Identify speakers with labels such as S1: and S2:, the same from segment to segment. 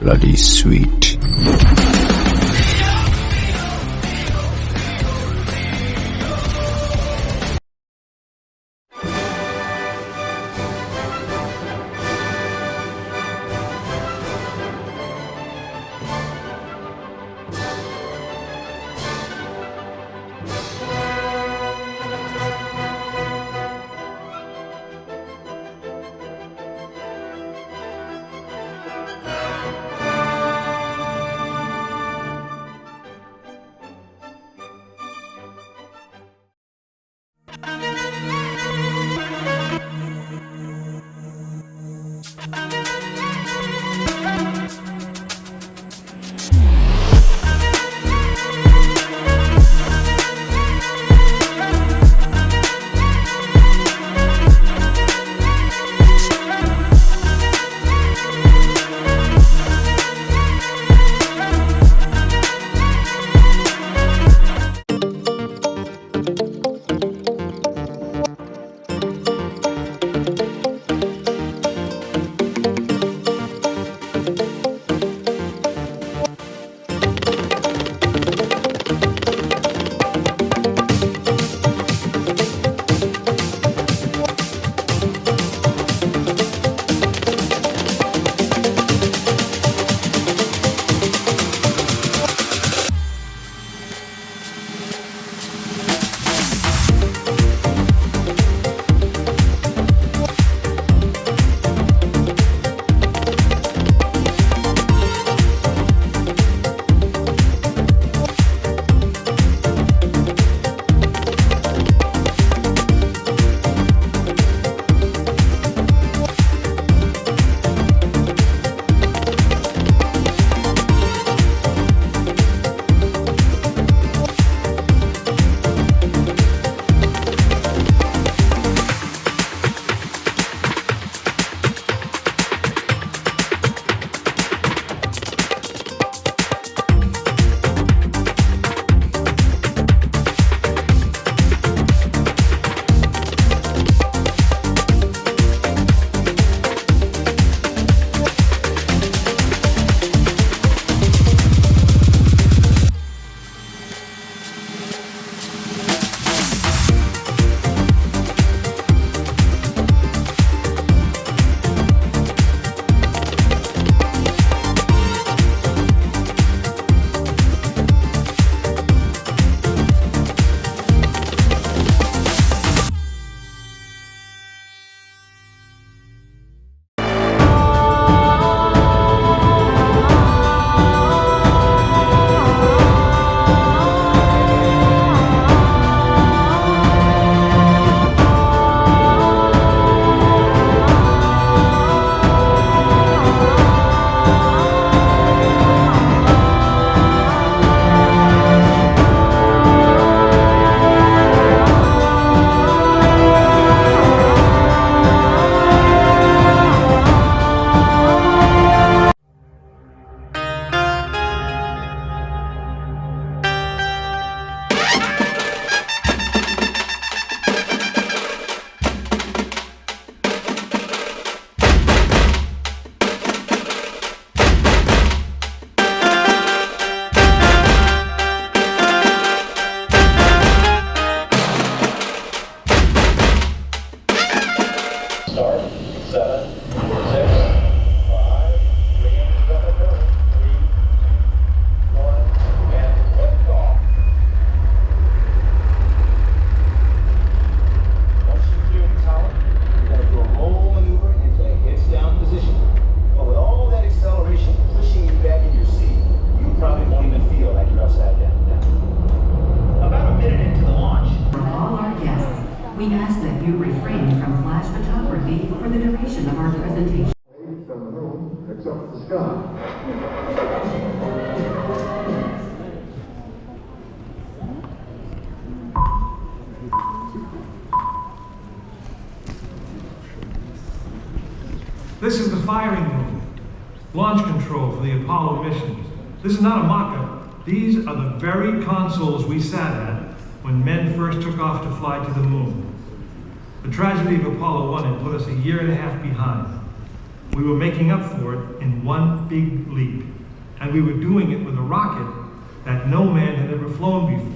S1: bloody sweet.
S2: This is the firing room, launch control for the Apollo missions. This is not a mock-up. These are the very consoles we sat at when men first took off to fly to the moon. The tragedy of Apollo 1 had put us a year and a half behind. We were making up for it in one big leap. And we were doing it with a rocket that no man had ever flown before.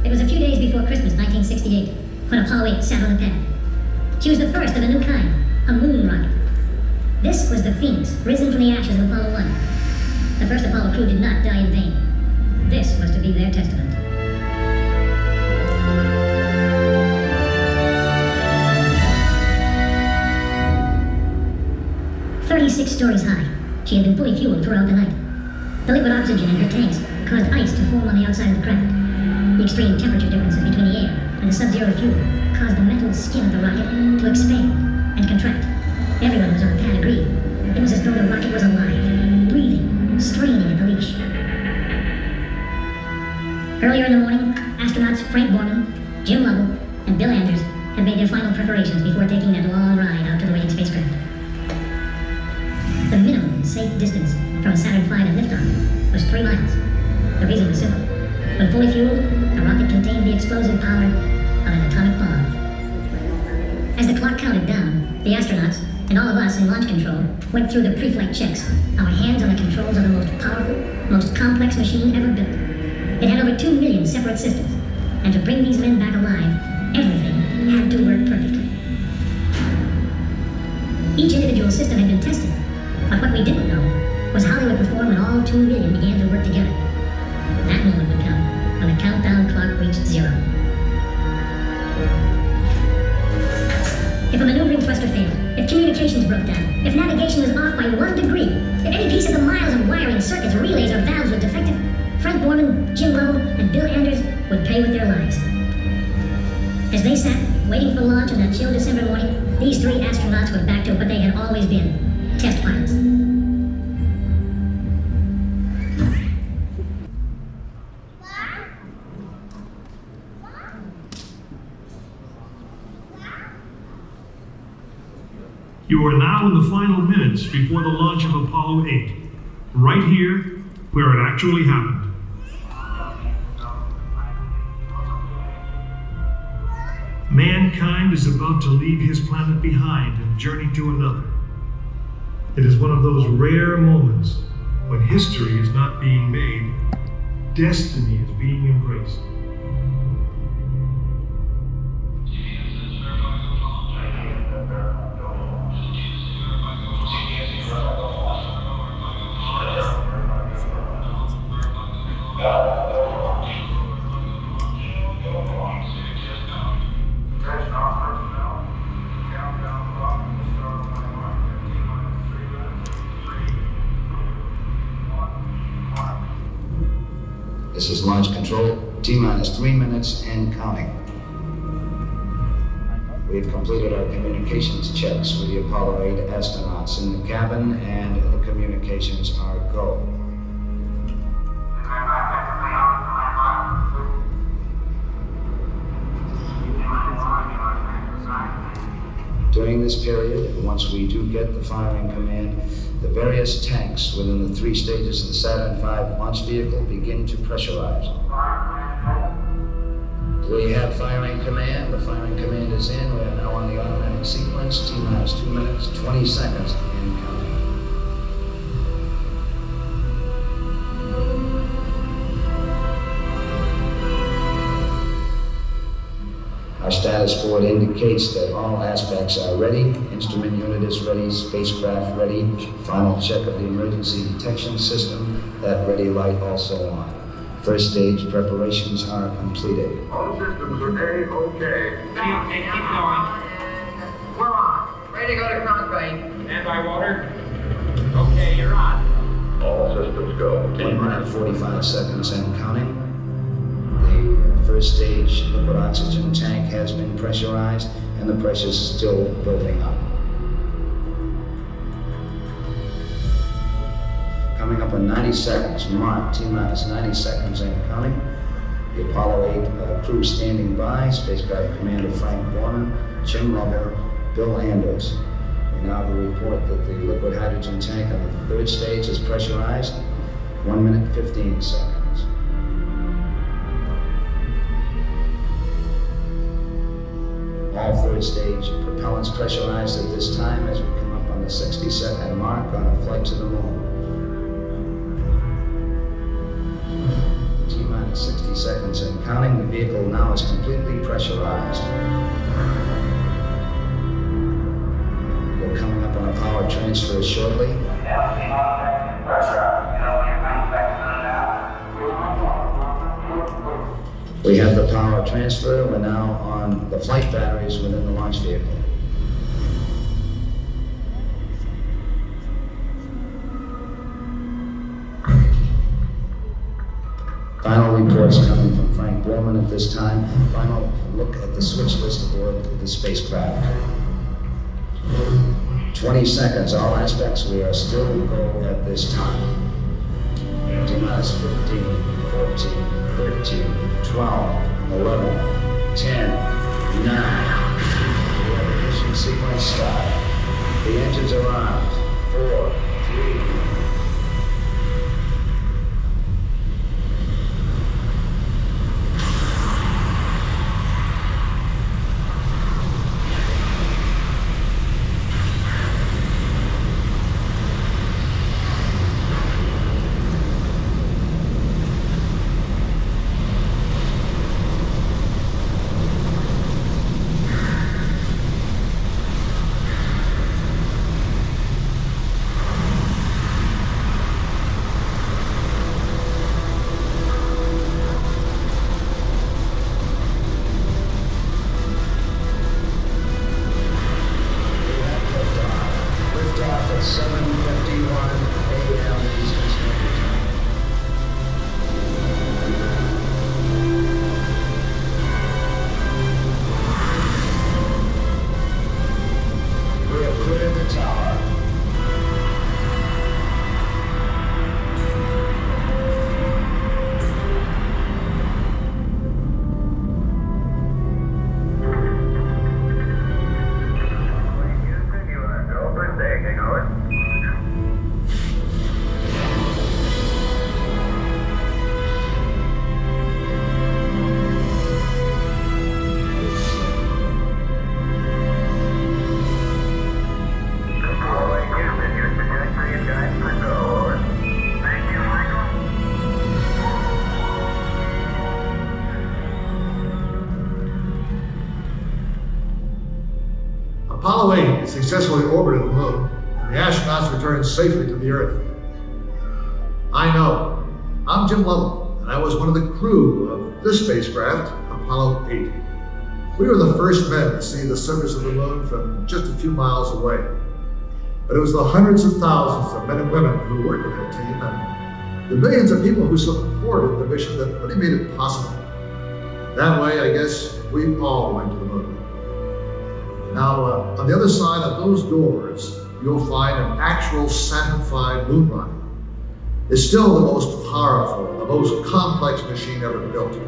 S1: It was a few days before Christmas, 1968, when Apollo 8 sat on the pad. She was the first of a new kind, a moon rocket. This was the Phoenix, risen from the ashes of Apollo 1. The first Apollo crew did not die in vain. This was to be their testament. 36 stories high, she had been fully fueled throughout the night. The liquid oxygen in her tanks caused ice to form on the outside of the craft. The extreme temperature differences between the air and the sub-zero fuel caused the metal skin of the rocket to expand and contract. Everyone who was on the pad agreed. It was as though the rocket was alive, breathing, straining at the leash. Earlier in the morning, astronauts Frank Borman, Jim Lovell, and Bill Anders had made their final preparations before taking that long ride out to the waiting spacecraft. The minimum safe distance from Saturn V to liftoff was 3 miles. The reason was simple. When fully fueled, the rocket contained the explosive power of an atomic bomb. As the clock counted down, the astronauts, and all of us in launch control, went through the pre-flight checks, our hands on the controls of the most powerful, most complex machine ever built. It had over 2 million separate systems, and to bring these men back alive, everything had to work perfectly. Each individual system had been tested, but what we didn't know was how they would perform when all 2 million began to work together. That moment would come when the countdown clock reached 0. If a maneuvering thruster failed, if communications broke down, if navigation was off by 1 degree, if any piece of the miles of wiring, circuits, relays, or valves was defective, Frank Borman, Jim Lovell, and Bill Anders would pay with their lives. As they sat, waiting for launch on that chill December morning, these 3 astronauts were back to what they had always been, test pilots.
S2: You are now in the final minutes before the launch of Apollo 8, right here where it actually happened. Mankind is about to leave his planet behind and journey to another. It is one of those rare moments when history is not being made, destiny is being embraced.
S3: This is launch control, T-minus 3 minutes and counting. We've completed our communications checks with the Apollo 8 astronauts in the cabin, and the communications are go. During this period, once we do get the firing command, the various tanks within the 3 stages of the Saturn V launch vehicle begin to pressurize. We have firing command. The firing command is in. We are now on the automatic sequence. T-minus 2 minutes, 20 seconds, and counting. Our status board indicates that all aspects are ready. Instrument unit is ready, spacecraft ready. Final check of the emergency detection system. That ready light also on. First stage preparations are completed.
S4: All systems are A-OK.
S5: Okay, keep going.
S6: We're on. Ready to go to concrete.
S5: Stand by, water. Okay, you're on.
S4: All systems go.
S3: 1 minute 45 seconds and counting. The first stage liquid oxygen tank has been pressurized, and the pressure is still building up. Coming up in 90 seconds, mark T-minus 90 seconds and counting. The Apollo 8 crew standing by, spacecraft commander Frank Borman, Jim Lovell, Bill Anders. We now have a report that the liquid hydrogen tank on the 3rd stage is pressurized. 1 minute 15 seconds. maneuvering stage. Propellants pressurized at this time as we come up on the 60-second mark on a flight to the moon. T-minus 60 seconds and counting. The vehicle now is completely pressurized. We're coming up on a power transfer shortly. We have the power transfer. We're now on the flight batteries within the launch vehicle. Final reports coming from Frank Borman at this time. Final look at the switch list aboard the spacecraft. 20 seconds, all aspects. We are still go at this time. T-minus 15, 14, 13, 12, 11, 10, 9. We have ignition sequence start. The engines are on. 4, 3.
S7: Apollo 8 successfully orbited the moon, and the astronauts returned safely to the Earth. I know. I'm Jim Lovell, and I was one of the crew of this spacecraft, Apollo 8. We were the first men to see the surface of the moon from just a few miles away. But it was the hundreds of thousands of men and women who worked with that team, and the millions of people who supported the mission that really made it possible. That way, I guess, we all went to the moon. Now, on the other side of those doors, you'll find an actual Saturn V moon rocket. It's still the most powerful, the most complex machine ever built.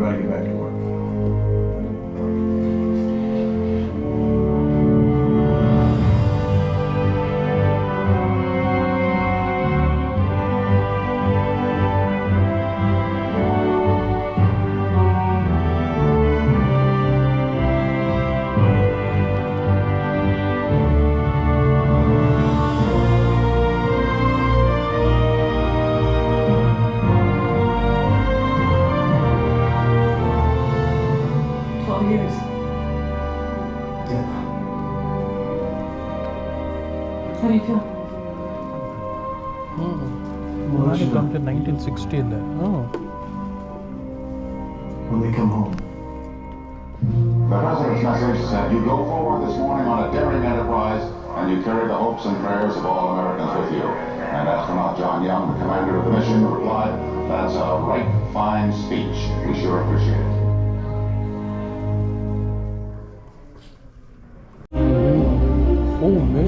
S8: gotta get back to work.
S9: How do you feel?
S10: Monadi comes in 1960 in there. Oh.
S8: When they come home.
S11: The President's message said, "You go forward this morning on a daring enterprise, and you carry the hopes and prayers of all Americans with you." And astronaut John Young, the commander of the mission, replied, "That's a right fine speech. We sure appreciate it."
S10: Oh, man.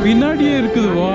S10: பின்னாடியே இருக்குது. வா,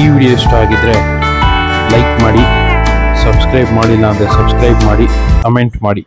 S10: ಈ video ಇಷ್ಟ ಆಗಿದ್ದರೆ like ಮಾಡಿ, subscribe ಮಾಡಿಲ್ಲ ಅಂದರೆ subscribe ಮಾಡಿ, ಕಮೆಂಟ್ ಮಾಡಿ.